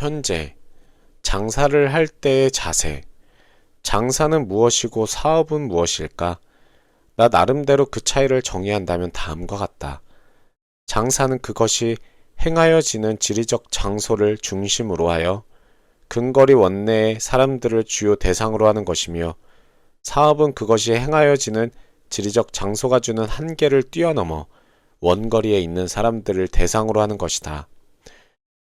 현재, 장사를 할 때의 자세, 장사는 무엇이고 사업은 무엇일까? 나 나름대로 그 차이를 정의한다면 다음과 같다. 장사는 그것이 행하여지는 지리적 장소를 중심으로 하여 근거리 원내의 사람들을 주요 대상으로 하는 것이며, 사업은 그것이 행하여지는 지리적 장소가 주는 한계를 뛰어넘어 원거리에 있는 사람들을 대상으로 하는 것이다.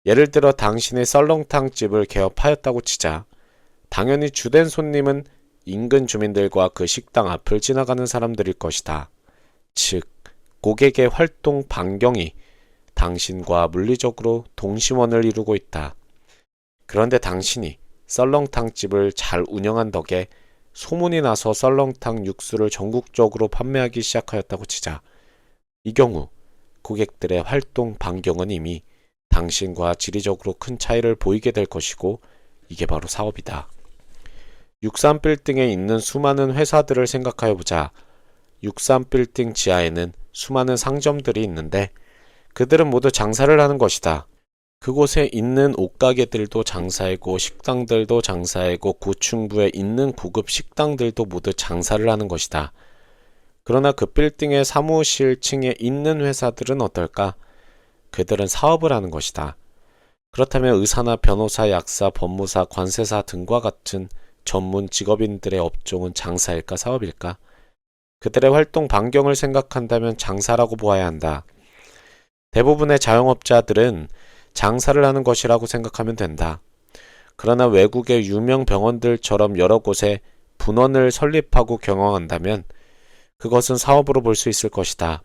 예를 들어 당신이 썰렁탕 집을 개업하였다고 치자. 당연히 주된 손님은 인근 주민들과 그 식당 앞을 지나가는 사람들일 것이다. 즉, 고객의 활동 반경이 당신과 물리적으로 동심원을 이루고 있다. 그런데 당신이 썰렁탕 집을 잘 운영한 덕에 소문이 나서 썰렁탕 육수를 전국적으로 판매하기 시작하였다고 치자. 이 경우 고객들의 활동 반경은 이미 당신과 지리적으로 큰 차이를 보이게 될 것이고, 이게 바로 사업이다. 63빌딩에 있는 수많은 회사들을 생각하여 보자. 63빌딩 지하에는 수많은 상점들이 있는데 그들은 모두 장사를 하는 것이다. 그곳에 있는 옷가게들도 장사이고 식당들도 장사이고 고층부에 있는 고급 식당들도 모두 장사를 하는 것이다. 그러나 그 빌딩의 사무실 층에 있는 회사들은 어떨까? 그들은 사업을 하는 것이다. 그렇다면 의사나 변호사, 약사, 법무사, 관세사 등과 같은 전문 직업인들의 업종은 장사일까 사업일까? 그들의 활동 반경을 생각한다면 장사라고 보아야 한다. 대부분의 자영업자들은 장사를 하는 것이라고 생각하면 된다. 그러나 외국의 유명 병원들처럼 여러 곳에 분원을 설립하고 경영한다면 그것은 사업으로 볼 수 있을 것이다.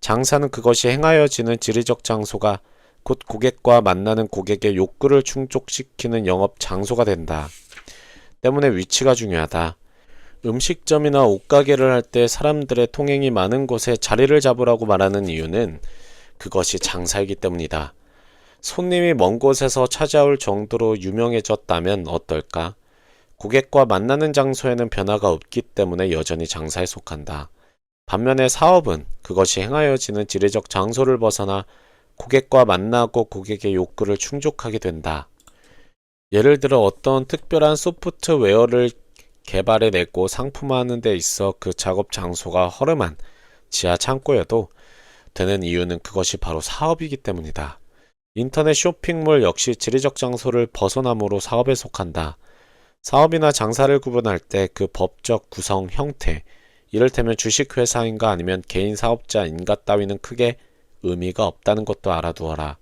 장사는 그것이 행하여지는 지리적 장소가 곧 고객과 만나는 고객의 욕구를 충족시키는 영업 장소가 된다. 때문에 위치가 중요하다. 음식점이나 옷가게를 할 때 사람들의 통행이 많은 곳에 자리를 잡으라고 말하는 이유는 그것이 장사이기 때문이다. 손님이 먼 곳에서 찾아올 정도로 유명해졌다면 어떨까? 고객과 만나는 장소에는 변화가 없기 때문에 여전히 장사에 속한다. 반면에 사업은 그것이 행하여지는 지리적 장소를 벗어나 고객과 만나고 고객의 욕구를 충족하게 된다. 예를 들어 어떤 특별한 소프트웨어를 개발해내고 상품화하는 데 있어 그 작업 장소가 허름한 지하 창고여도 되는 이유는 그것이 바로 사업이기 때문이다. 인터넷 쇼핑몰 역시 지리적 장소를 벗어남으로 사업에 속한다. 사업이나 장사를 구분할 때 그 법적 구성 형태, 이를테면 주식회사인가 아니면 개인 사업자인가 따위는 크게 의미가 없다는 것도 알아두어라.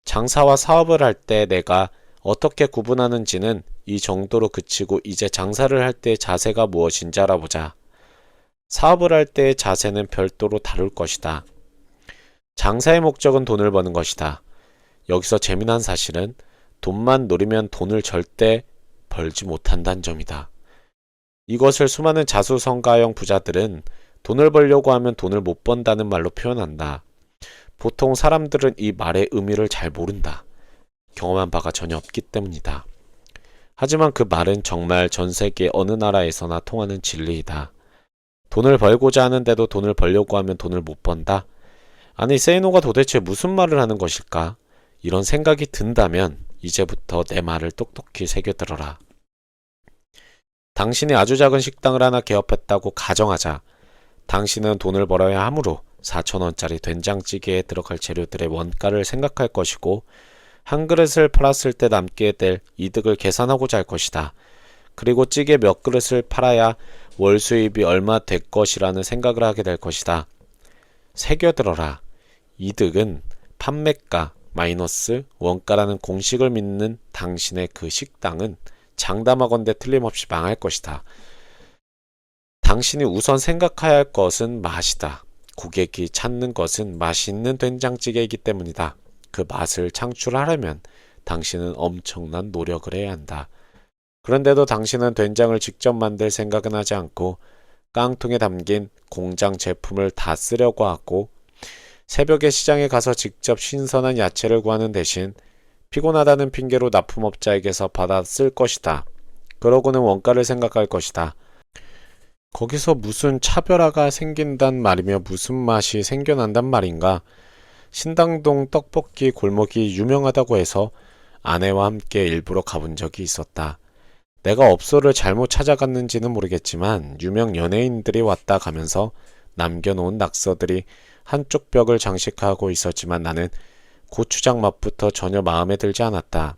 장사와 사업을 할 때 내가 어떻게 구분하는지는 이 정도로 그치고 이제 장사를 할 때의 자세가 무엇인지 알아보자. 사업을 할 때의 자세는 별도로 다룰 것이다. 장사의 목적은 돈을 버는 것이다. 여기서 재미난 사실은 돈만 노리면 돈을 절대 벌지 못한다는 점이다. 이것을 수많은 자수성가형 부자들은 돈을 벌려고 하면 돈을 못 번다는 말로 표현한다. 보통 사람들은 이 말의 의미를 잘 모른다. 경험한 바가 전혀 없기 때문이다. 하지만 그 말은 정말 전 세계 어느 나라에서나 통하는 진리이다. 돈을 벌고자 하는데도 돈을 벌려고 하면 돈을 못 번다? 아니, 세이노가 도대체 무슨 말을 하는 것일까? 이런 생각이 든다면 이제부터 내 말을 똑똑히 새겨들어라. 당신이 아주 작은 식당을 하나 개업했다고 가정하자. 당신은 돈을 벌어야 하므로 4,000원짜리 된장찌개에 들어갈 재료들의 원가를 생각할 것이고 한 그릇을 팔았을 때 남게 될 이득을 계산하고자 할 것이다. 그리고 찌개 몇 그릇을 팔아야 월 수입이 얼마 될 것이라는 생각을 하게 될 것이다. 새겨들어라. 이득은 판매가 마이너스 원가라는 공식을 믿는 당신의 그 식당은 장담하건대 틀림없이 망할 것이다. 당신이 우선 생각해야 할 것은 맛이다. 고객이 찾는 것은 맛있는 된장찌개이기 때문이다. 그 맛을 창출하려면 당신은 엄청난 노력을 해야 한다. 그런데도 당신은 된장을 직접 만들 생각은 하지 않고 깡통에 담긴 공장 제품을 다 쓰려고 하고 새벽에 시장에 가서 직접 신선한 야채를 구하는 대신 피곤하다는 핑계로 납품업자에게서 받아 쓸 것이다. 그러고는 원가를 생각할 것이다. 거기서 무슨 차별화가 생긴단 말이며 무슨 맛이 생겨난단 말인가? 신당동 떡볶이 골목이 유명하다고 해서 아내와 함께 일부러 가본 적이 있었다. 내가 업소를 잘못 찾아갔는지는 모르겠지만 유명 연예인들이 왔다 가면서 남겨놓은 낙서들이 한쪽 벽을 장식하고 있었지만 나는 고추장 맛부터 전혀 마음에 들지 않았다.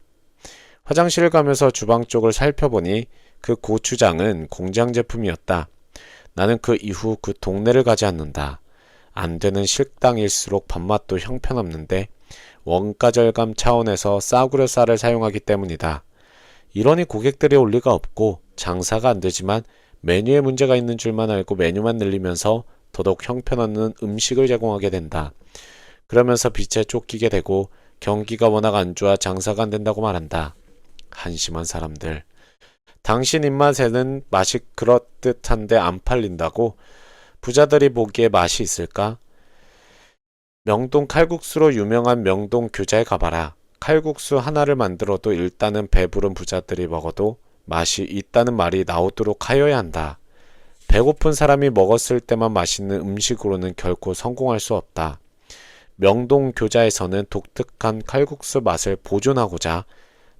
화장실을 가면서 주방 쪽을 살펴보니 그 고추장은 공장 제품이었다. 나는 그 이후 그 동네를 가지 않는다. 안 되는 식당일수록 밥맛도 형편없는데 원가 절감 차원에서 싸구려 쌀을 사용하기 때문이다. 이러니 고객들이 올 리가 없고 장사가 안 되지만 메뉴에 문제가 있는 줄만 알고 메뉴만 늘리면서 더더욱 형편없는 음식을 제공하게 된다. 그러면서 빛에 쫓기게 되고 경기가 워낙 안 좋아 장사가 안 된다고 말한다. 한심한 사람들. 당신 입맛에는 맛이 그렇듯한데 안 팔린다고? 부자들이 보기에 맛이 있을까? 명동 칼국수로 유명한 명동 교자에 가봐라. 칼국수 하나를 만들어도 일단은 배부른 부자들이 먹어도 맛이 있다는 말이 나오도록 하여야 한다. 배고픈 사람이 먹었을 때만 맛있는 음식으로는 결코 성공할 수 없다. 명동 교자에서는 독특한 칼국수 맛을 보존하고자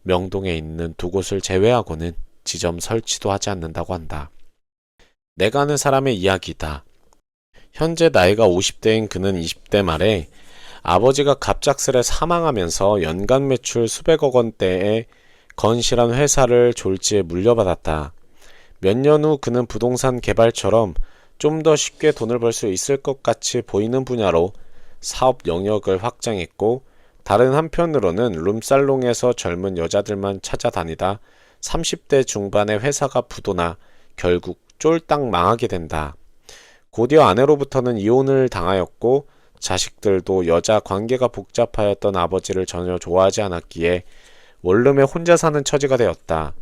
명동에 있는 두 곳을 제외하고는 지점 설치도 하지 않는다고 한다. 내가 아는 사람의 이야기다. 현재 나이가 50대인 그는 20대 말에 아버지가 갑작스레 사망하면서 연간 매출 수백억 원대의 건실한 회사를 졸지에 물려받았다. 몇 년 후 그는 부동산 개발처럼 좀 더 쉽게 돈을 벌 수 있을 것 같이 보이는 분야로 사업 영역을 확장했고, 다른 한편으로는 룸살롱에서 젊은 여자들만 찾아다니다 30대 중반의 회사가 부도나 결국 쫄딱 망하게 된다. 곧이어 아내로부터는 이혼을 당하였고 자식들도 여자 관계가 복잡하였던 아버지를 전혀 좋아하지 않았기에 원룸에 혼자 사는 처지가 되었다.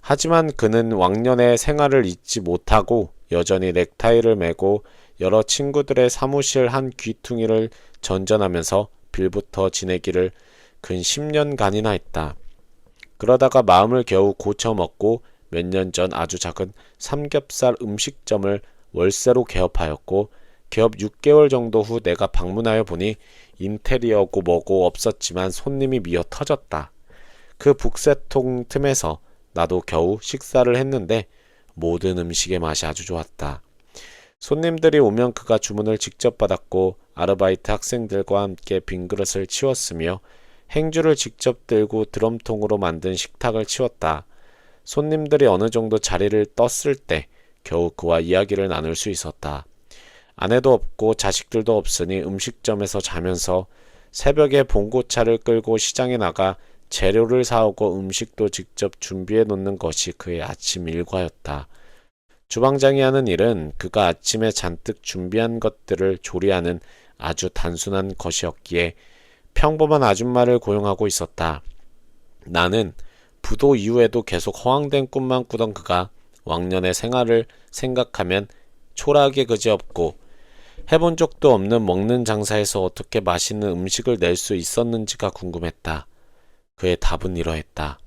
하지만 그는 왕년의 생활을 잊지 못하고 여전히 넥타이를 매고 여러 친구들의 사무실 한 귀퉁이를 전전하면서 빌부터 지내기를 근 10년간이나 했다. 그러다가 마음을 겨우 고쳐먹고 몇 년 전 아주 작은 삼겹살 음식점을 월세로 개업하였고, 개업 6개월 정도 후 내가 방문하여 보니 인테리어고 뭐고 없었지만 손님이 미어 터졌다. 그 북새통 틈에서 나도 겨우 식사를 했는데 모든 음식의 맛이 아주 좋았다. 손님들이 오면 그가 주문을 직접 받았고 아르바이트 학생들과 함께 빈 그릇을 치웠으며 행주를 직접 들고 드럼통으로 만든 식탁을 치웠다. 손님들이 어느 정도 자리를 떴을 때 겨우 그와 이야기를 나눌 수 있었다. 아내도 없고 자식들도 없으니 음식점에서 자면서 새벽에 봉고차를 끌고 시장에 나가 재료를 사오고 음식도 직접 준비해 놓는 것이 그의 아침 일과였다. 주방장이 하는 일은 그가 아침에 잔뜩 준비한 것들을 조리하는 아주 단순한 것이었기에 평범한 아줌마를 고용하고 있었다. 나는 부도 이후에도 계속 허황된 꿈만 꾸던 그가 왕년의 생활을 생각하면 초라하게 그지없고 해본 적도 없는 먹는 장사에서 어떻게 맛있는 음식을 낼 수 있었는지가 궁금했다. 그의 답은 이러했다.